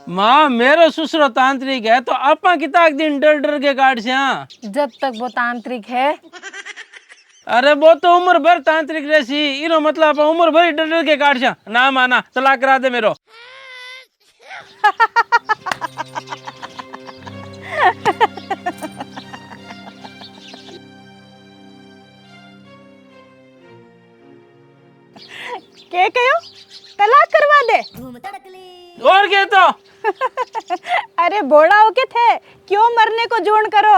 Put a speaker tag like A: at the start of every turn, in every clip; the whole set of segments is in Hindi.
A: माँ मेरो ससुरो तांत्रिक है तो आपा किताक दिन डर डर के काट से।
B: जब तक वो तांत्रिक है।
A: अरे वो तो उम्र भर तांत्रिक रहसी, इनो मतलब उम्र भर डर डर के काट से। ना माना तलाक करा दे मेरो।
C: के कहो तलाक करवा दे।
A: और क्या तो
C: अरे बोड़ा हो के थे, क्यों मरने को जोड़ करो।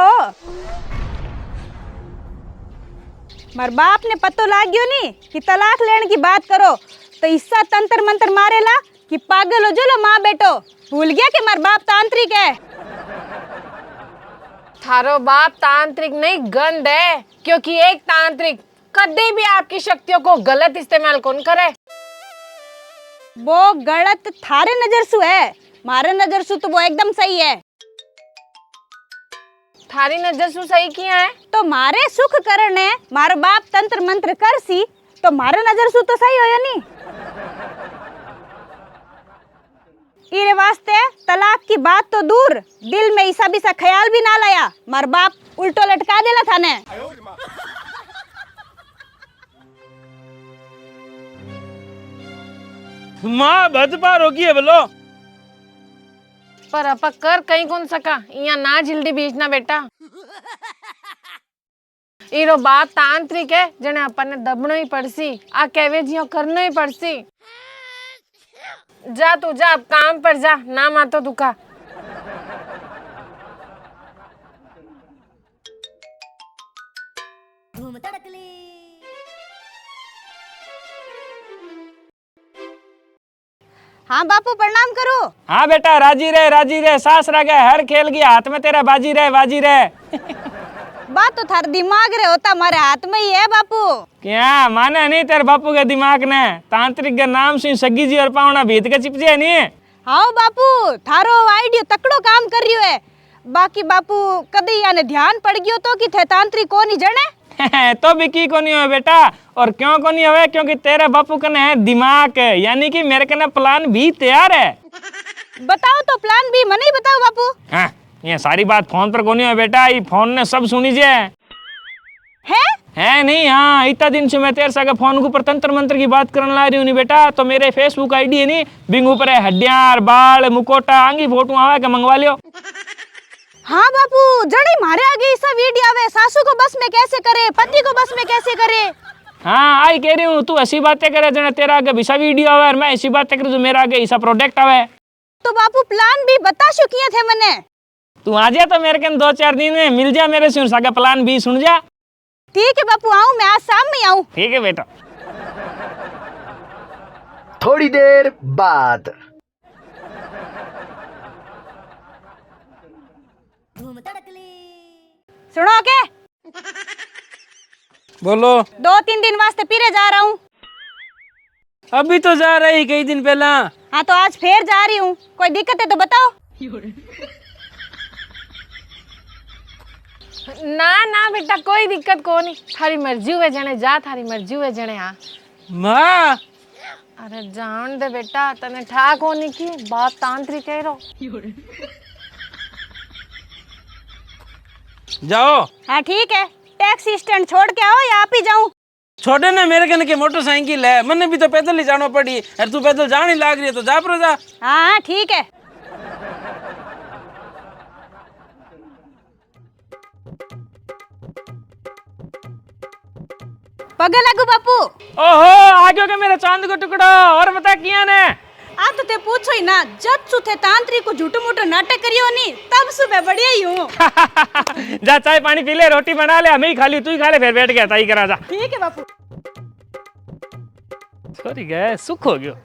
C: मार बाप ने पतो लाग गयो नी कि तलाक लेने की बात करो तो इससा तंत्र मंत्र मारेला कि पागल हो जो माँ बेटो। भूल गया कि मार बाप तांत्रिक है।
B: थारो बाप तांत्रिक नहीं गंध है, क्योंकि एक तांत्रिक कभी भी आपकी शक्तियों को गलत इस्तेमाल कौन करे।
C: वो गलत थारे नजर सु है, मारे नजर सु तो वो एकदम सही है।
B: थारी नजर सु सही किया है
C: तो मारे सुख करने मारो बाप तंत्र मंत्र कर सी तो मारे नजर सु तो सही होया नी। इरे वास्ते तलाक की बात तो दूर, दिल में ईसा बीसा ख्याल भी ना लाया। मार बाप उल्टो लटका देला था ने।
A: माँ भदपार होगी है बोलो।
B: पर अपा कर कहीं कौन सका, यहाँ ना जल्दी बीजना बेटा। इरो बाप तांत्रिक है जने अपन ने दबनो ही पड़सी, आ कहवे जियो करनो ही पड़सी। जा तू जा, अब काम पर जा, ना मातो दुखा।
C: हाँ बापू प्रणाम करो।
A: हाँ बेटा राजी रहे सास रह हर खेल गया हाथ में तेरा बाजी रहे।
C: बात तो थार दिमाग रे होता मारे हाथ में ही है बापू।
A: क्या माने नहीं तेरे बापू के दिमाग ने, तांत्रिक के नाम से सगी जी और पावना भीत के चिपचे नहीं।
C: हाँ बापू थारो आइडियो तकड़ो काम कर रही है। बाकी बापू कदी याने ध्यान पड़ गयो तो कि थे तांत्रिक को नहीं जने।
A: तो भी की कोनी हो बेटा, और क्यों कोनी होवे, क्योंकि तेरे बापू कने है दिमाग, यानी कि मेरे कने प्लान भी तैयार है।
C: बताओ तो प्लान भी मने ही बताओ बापू।
A: हाँ, ये सारी बात फोन पर कोनी हो बेटा, ये फोन ने सब सुनी जे है नहीं। हाँ इतना दिन से मैं तेरे सागे फोन के ऊपर तंत्र मंत्र की बात करने ला रही हूँ नहीं बेटा। तो मेरे फेसबुक आईडी है नहीं, बिंग ऊपर है हड्डियां बाल मुकोटा आंगी फोटो आवे के मंगवा लियो।
C: हाँ बापू जड़ी मारे आगे ऐसा वीडियो आवे, सासू को बस में कैसे करे, पति को बस में कैसे करे।
A: हाँ आई कह रही हूँ, तू ऐसी बातें करे जने तेरा आगे विसा वीडियो आवे और मैं ऐसी बातें करूँ जो मेरा आगे ऐसा प्रोडक्ट आवे।
C: तो बापू प्लान भी बता चुकी थे मैंने।
A: तू आ जा तो मेरे कन 2-4 दिन में मिल जा मेरे से सागा प्लान भी सुन जा।
C: ठीक है बापू आऊँ मैं, आज शाम में आऊँ।
A: ठीक है बेटा।
D: थोड़ी देर बाद
C: सुनो के
A: बोलो।
C: 2-3 दिन वास्ते फिर जा रहा हूँ।
A: अभी तो जा रही कई दिन पहला।
C: हाँ तो आज फिर जा रही हूँ, कोई दिक्कत है तो बताओ।
B: ना बेटा कोई दिक्कत को नहीं, थारी मर्जी हुए जने जा, थारी मर्जी हुए जने। हाँ
A: माँ
B: अरे जान दे बेटा, तने ठाक होने की बात तांत्रिक कह रो।
A: जाओ।
C: हाँ ठीक है, टैक्सी स्टैंड छोड़ के आओ या आप ही जाऊँ।
A: छोड़े ना मेरे कने के मोटरसाइकिल है, मैंने भी तो पैदल ही जाना पड़ी। अरे तू पैदल जाने लाग रही है तो जा पर जा।
C: हाँ ठीक है। पगे लगू बापू।
A: ओहो आ गयो के मेरा चांद को टुकड़ा। और बता किया ने
C: आ तो ते पूछो ही ना, जब सु थे तांत्रिक को झूठो मूठो नाटक करियो नी तब सु मैं बढ़िया ही हूँ।
A: जा चाय पानी पी ले, रोटी बना ले, हमें ही खा ली, तू ही खा ले, फिर बैठ गया ताई करा जा।
C: ठीक है बापू।
A: सॉरी गए सुख हो गयो।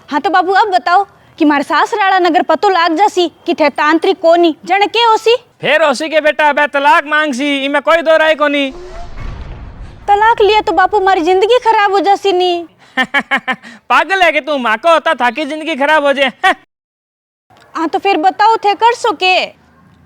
C: हाँ तो बाबू अब बताओ कि मारे सासराड़ा नगर पतो लाग जासी कि थे तांत्रिक कोनी जने के होसी।
A: फिर होसी के बेटा बे तलाक मांगसी, इमे कोई दो राय कोनी।
C: तलाक लिए तो बापू मारी जिंदगी खराब हो जासी नी।
A: पागल है कि तू, माँ को होता था कि जिंदगी खराब हो जाए।
C: हाँ तो फिर बताओ थे कर सो के।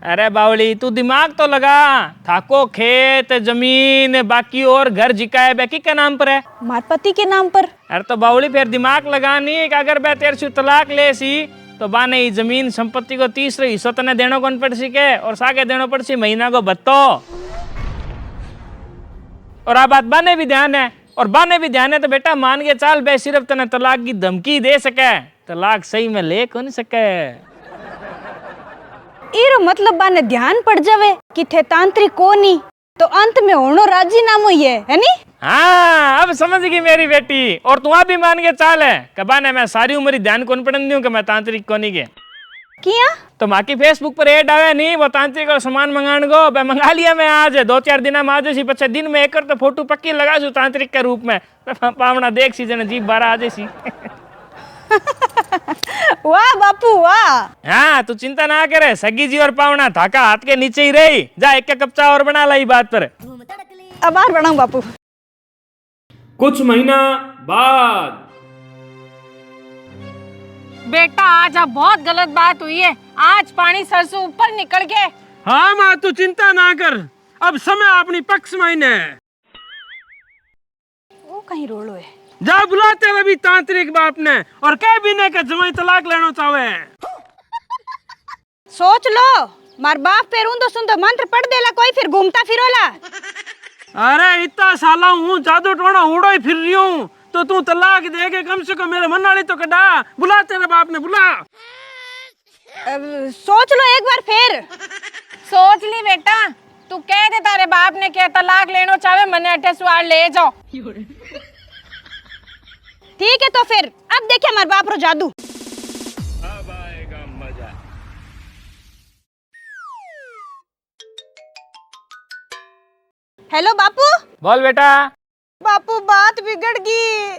A: अरे बावली तू दिमाग तो लगा। थाको खेत जमीन बाकी और घर जिका है बेकी के नाम पर है।
C: मार पति के नाम पर।
A: अरे तो बावली फिर दिमाग लगानी कि अगर बे तेरे से तलाक ले सी तो बाने ही जमीन संपत्ति को 30 हिस्सों तने देनो कौन पड़ सी के और सागे देनो पड़ सी महीना को बत्तो। और आ बात बाने भी ध्यान है और बाने भी ध्यान है तो बेटा मान के चाल बे सिर्फ तने तलाक की धमकी दे सके, तलाक सही में ले कौन सके।
C: इरो मतलब बाने ध्यान पड़ जावे कि थे तांत्रिक कोनी तो अंत में होनो राजीनामो ही है नी?
A: हाँ अब समझ गई मेरी बेटी। और तू भी मान के चाल है कबाने मैं सारी उम्र ध्यान कौन पड़न दूं कि मैं तांत्रिक कोनी के
C: किया
A: तो माँ की फेसबुक पर ऐड आवे नहीं वो तांत्रिक और सामान मंगाने को मैं मंगा लिया। मैं आज 2-4 दिन में आज सी पच्चीस दिन में एक तो फोटो पक्की लगा सू तांत्रिक के रूप में पावना देख सी जने जीप 12 आ जासी।
C: वाह बापू वाह।
A: हाँ तू चिंता ना करे सगी जी और पावना थाका हाथ के नीचे ही रही जा एक कप चाय और बना लाई बात पर।
C: आभार बनाऊं बापू।
A: कुछ महीना बाद
B: बेटा आज अब बहुत गलत बात हुई है। आज पानी सर से ऊपर निकल के।
E: हाँ माँ तू चिंता ना कर, अब समय अपनी पक्ष में है।
C: वो कहीं रोलो है।
E: जा बुलाते हुए भी तांत्रिक बाप ने और कह भी ने के जमाई तलाक लेना चाहे।
C: सोच लो मार बाप पे रूंदो सुंदो मंत्र पढ़ देला कोई फिर घूमता फिरोला।
E: अरे इतना साला हूँ जादू टोना उड़ो ही फिर रही हूँ तो तू तलाक दे के कम से कम मेरे मन वाली तो कटा। बुला तेरे बाप ने बुला।
C: सोच लो एक बार फिर।
B: सोच ली बेटा तू कह दे तारे बाप ने क्या तलाक लेनो चाहे मने अठे सुआर ले जाओ।
C: ठीक है तो फिर अब देखिए हमारे बाप रो जादू।
A: अब आएगा मजा।
C: हेलो बापू।
A: बोल बेटा।
C: बापू बात बिगड़ गई।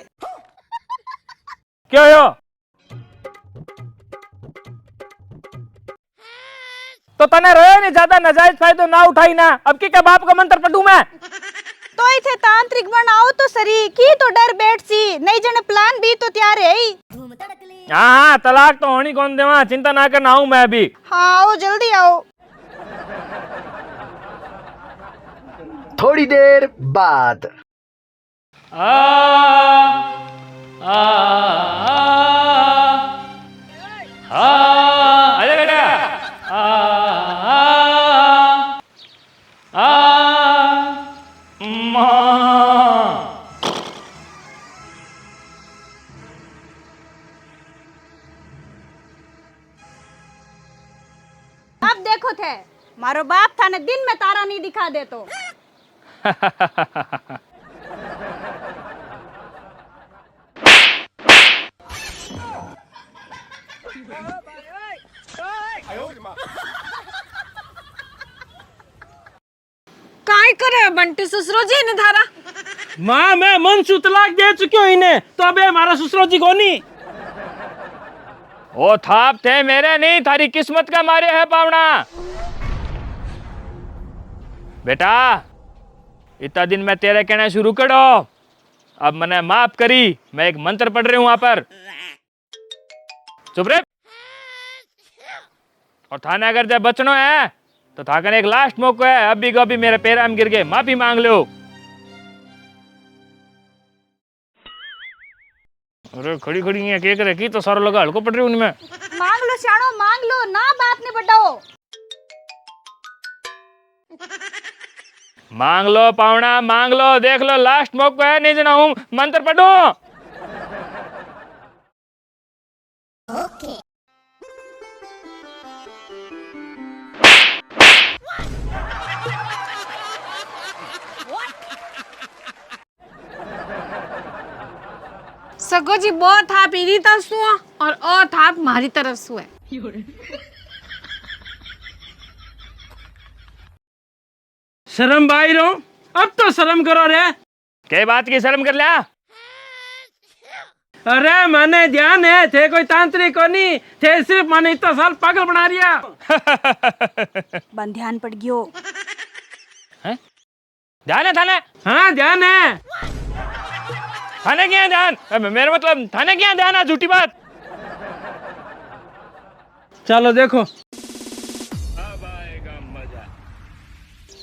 A: क्यों यो तो तने रोए नहीं ज्यादा नजायज फायदो ना उठाई ना अब की क्या बाप का मंत्र पढ़ूं मैं।
C: तो इथे तांत्रिक बनाओ तो सरी की तो डर बैठ सी नहीं जने प्लान भी तो तैयार है ही।
A: हाँ तलाक तो होनी कौन देवा चिंता ना करना हूँ मैं अभी।
C: हाँ आओ जल्दी आओ।
D: थोड़ी देर बाद
A: आ आ आ अरे बेटा आ आ माँ
C: अब देखो थे मारो बाप था ने दिन में तारा नहीं दिखा दे तो।
B: काय करे बंटी ससुरो जी ने धारा।
E: माँ मैं मन से तलाक दे चुकी हूँ इन्हें तो अब हमारा ससुर जी कोनी।
A: ओ थाप थे मेरे नहीं थारी किस्मत का मारे है पावना। बेटा इतना दिन मैं तेरे कहना शुरू करो अब मैंने माफ करी। मैं एक मंत्र पढ़ रही हूं वहां पर चुप रे। और थाने अगर जब बचनो है तो थाकन एक लास्ट मौका है अभी को अभी मेरे पैर में गिर गए माफी मांग लो। अरे खड़ी खड़ी है के करे की तो सारा लगा हल्को पड़ रही हूं उनमें।
C: मांग लो शानो मांग लो ना बात ने बढ़ाओ।
A: मांग लो पावना मांग लो देख लो लास्ट मौका है नहीं जना हूं मंत्र पढ़ो।
B: सगो जी बहुत थाप इरी तरफ सु और ओ थाप मारी तरफ सु है।
E: शर्म भाई रो अब तो शर्म करो रे।
A: के बात की शर्म कर लिया।
E: अरे माने ध्यान है थे कोई तांत्रिक को नहीं थे सिर्फ माने इतना साल पागल बना रिया।
C: बन ध्यान पड़ गयो।
A: हैं? ध्यान है थाने।
E: हाँ ध्यान है।
A: थाने क्या है ध्यान मेरा मतलब थाने क्या ध्यान है झूठी बात।
E: चलो देखो।
A: अब आएगा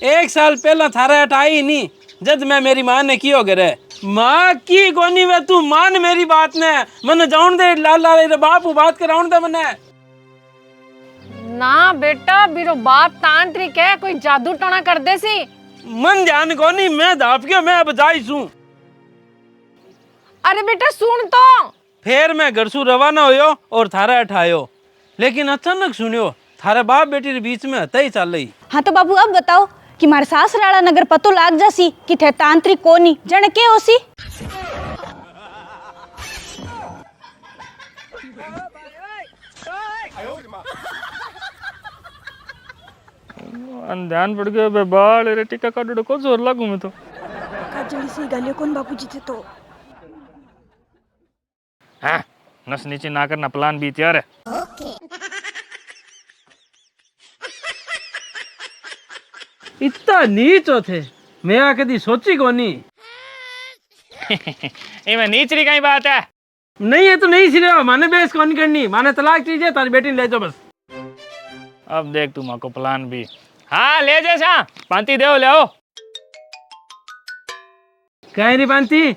E: 1 साल पहला थारा हट आई नहीं जद मैं मेरी माँ ने कियो करे माँ की कोनी वे तू मान मेरी बात ने मने जाऊन दे लाल लाल रे बापू बात कराउन दे मने
B: ना बेटा बिरो बाप तांत्रिक है, कोई जादू टोना कर दे सी।
E: मन ध्यान कोनी मैं धाप के मैं बजाई सू।
B: अरे बेटा सुन तो।
E: फिर मैं घर सु रवाना होयो और थारा हटायो, लेकिन अचानक सुनियो थारे बाप बेटी के बीच में हता ही चल रही।
C: हाँ तो बाबू अब बताओ कि मारे सासराड़ा नगर पतो लाग जासी कि थे तांत्रिक कोनी जण के होसी।
A: ध्यान पड़ गया बे बाल रे टिका काटो को जोर लागू मैं तो
C: जल्दी से गालियो कौन बाबूजी थे तो।
A: हाँ नस नीचे ना करना प्लान भी तैयार है।
E: इतना नीच थे मैं आ कदी सोची कोनी।
A: ये मैं नीचरी कहीं बात है
E: नहीं है तो नहीं सिरे माने बेस कौन करनी माने तलाक दीजिए तारी बेटी ले जाओ बस।
A: अब देख तू माँ को प्लान भी। हाँ ले जैसा पांती दे ले आओ।
E: कहीं नहीं पांती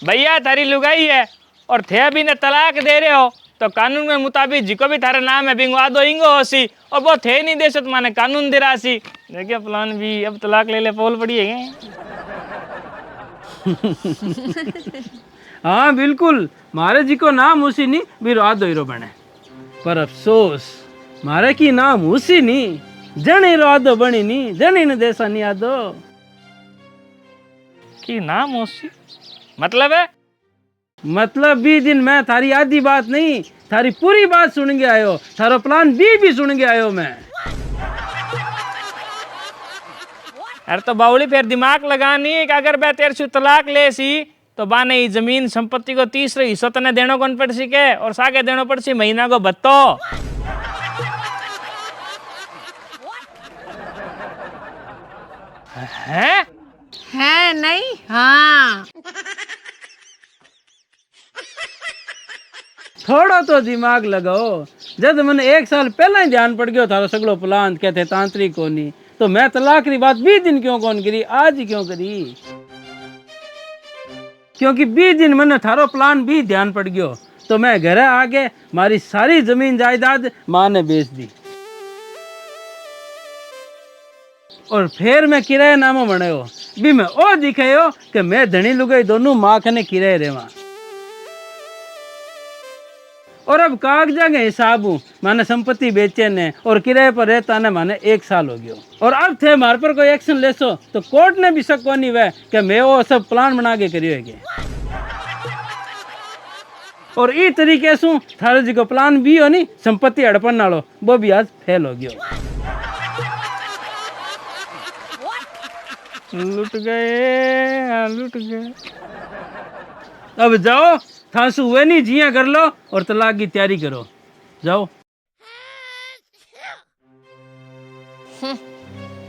A: भैया थारी लुगाई है और थे भी ने तलाक दे रहे हो तो कानून के मुताबिक जिको भी थारा नाम है बिंगवा दो इंगो होसी और वो थे नहीं दे तो माने कानून दे रासी। देखिए प्लान भी अब तलाक ले पोल पड़ी है।
E: हाँ बिल्कुल मारे जी को नाम उसी नहीं भी रात हीरो बने पर अफसोस मारे की नाम उसी नहीं जने रादो बनी नहीं जने ने देसा नहीं आदो
A: की नाम होसी मतलब है
E: मतलब भी दिन मैं थारी आधी बात नहीं थारी पूरी बात सुन के आयो थारो प्लान भी सुन के आयो मैं।
A: अरे तो बाउली फिर दिमाग लगानी कि अगर मैं तेरे से तलाक ले सी तो बाने ही जमीन संपत्ति को 30 हिस्सा तने देनो कौन पड़ सी के और सागे देनो पड़ सी महीना को बत्तो।
B: है नहीं हाँ
E: थोड़ा तो दिमाग लगाओ जब मैंने 1 साल पहला ही ध्यान पड़ गया थारा सगलो प्लान कहते तांत्रिक कोनी तो मैं तलाक की बात 20 दिन क्यों कौन करी आज ही क्यों करी क्योंकि 20 दिन मैंने थारो प्लान भी ध्यान पड़ गयो तो मैं घर आके मारी सारी जमीन जायदाद माँ ने बेच दी और फिर मैं किराया नामो बनायो भी मैं ओ दिखायो कि मैं धनी लुगाई दोनों माँ कने किराए रेवा और अब कागजा के हिसाब माने संपत्ति बेचे ने और किराए पर रहता ने माने 1 साल हो गयो और अब थे मार पर कोई एक्शन लेसो तो कोर्ट ने भी शक कोनी वे कि मैं वो सब प्लान बना के करियो है और ई तरीके से थारे जी को प्लान भी हो नी संपत्ति हड़पन नालो वो भी आज फेल हो गयो।
A: लुट गए लुट गए।
E: अब जाओ थासु हुए नहीं जिया कर लो और तलाक की तैयारी करो जाओ।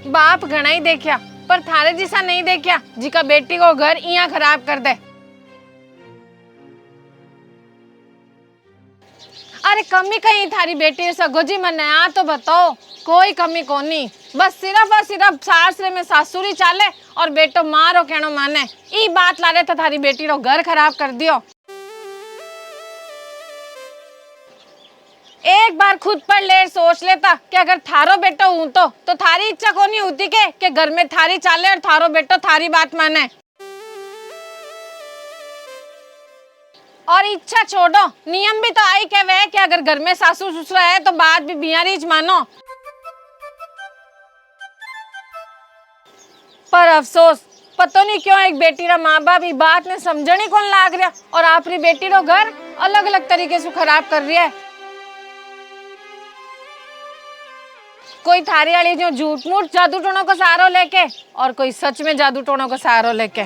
B: बाप घना ही देखा पर थारे जैसा नहीं देखा जिका बेटी को घर इया खराब कर दे। अरे कमी कहीं थारी बेटी सगो जी मन आ तो बताओ कोई कमी कोनी बस सिर्फ और सिर्फ सासरे में सासुरी चाले और बेटो मारो कहनो माने ई बात ला रहे तो थारी बेटी रो घर खराब कर दियो। एक बार खुद पर ले सोच लेता कि अगर थारो बेटो हूं तो थारी इच्छा कोनी होती के घर में थारी चाले और थारो बेटो थारी बात माने। और इच्छा छोड़ो नियम भी तो आई के वे कि अगर घर में सासू ससुरा है तो बात भी बिहारीज मानो। पर अफसोस पता नहीं क्यों एक बेटी रा माँ बाप ही बात ने समझनी कौन लाग रहा और आपरी बेटी रो घर अलग अलग तरीके से खराब कर रही है। कोई थारी वाली जो झूठ मूठ जादू टोनों को सहारो लेके और कोई सच में जादू टोनों को सहारो लेके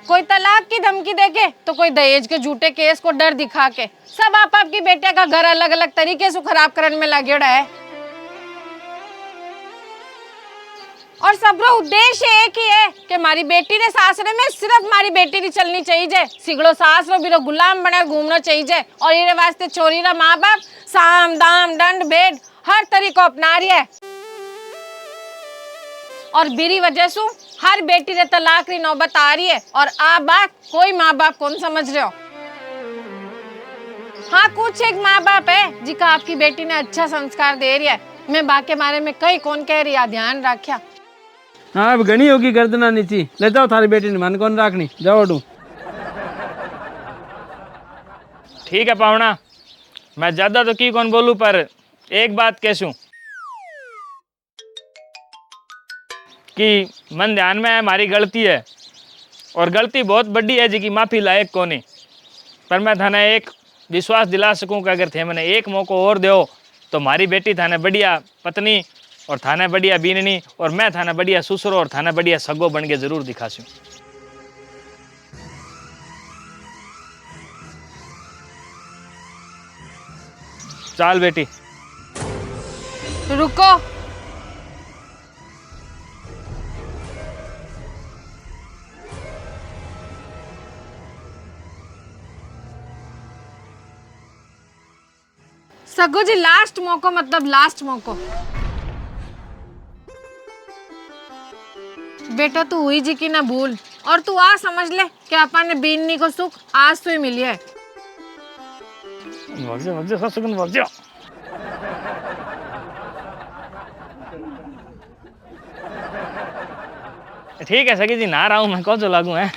B: कोई तलाक की धमकी देके तो कोई दहेज के झूठे केस को डर दिखा के सब आप आपकी बेटे का घर अलग अलग तरीके से खराब करने में लगे है। और सबरो उद्देश्य एक ही है कि मारी बेटी ने सासरे में सिर्फ मारी बेटी री चलनी चाहिए, सिगड़ो सासरो बिरो गुलाम बना घूमना चाहिए। और ये वास्ते छोरी रा माँ बाप साम दाम दंड भेद हर तरीको अपना रही है। और बिरी वजह से हर बेटी रे तलाक री नौबत आ रही है। और आ बात कोई माँ बाप कौन समझ रहे हो। हाँ, कुछ एक माँ बाप है जिका आपकी बेटी ने अच्छा संस्कार दे रही है। मैं बाके बारे में कई कौन कह रही है, ध्यान रखिया।
E: हाँ अब घनी होगी गर्दना नीची, ले जाओ थारी बेटी ने, मन कौन राखनी, जाओ अडू।
A: ठीक है पावना, मैं ज्यादा तो की कौन बोलूं, पर एक बात कहूं कि मन ध्यान में है हमारी गलती है, और गलती बहुत बड़ी है जिकी माफी लायक कोनी। पर मैं थाने एक विश्वास दिला सकूं कि अगर थे मैंने एक मौको और दो तो मारी बेटी थाने बढ़िया पत्नी और थाने बढ़िया बीननी और मैं थाने बढ़िया ससुरो और थाने बढ़िया सगो बन के जरूर दिखासूं। चाल बेटी।
B: रुको, सगो जी लास्ट मौको, मतलब लास्ट मौको। बेटा तू हुई जी की ना भूल, और तू आ समझ ले कि अपन ने बीननी को सुख आज तो ही मिली है।
A: ठीक है सगी जी, ना रहा हूं मैं, कौन सा लागू है।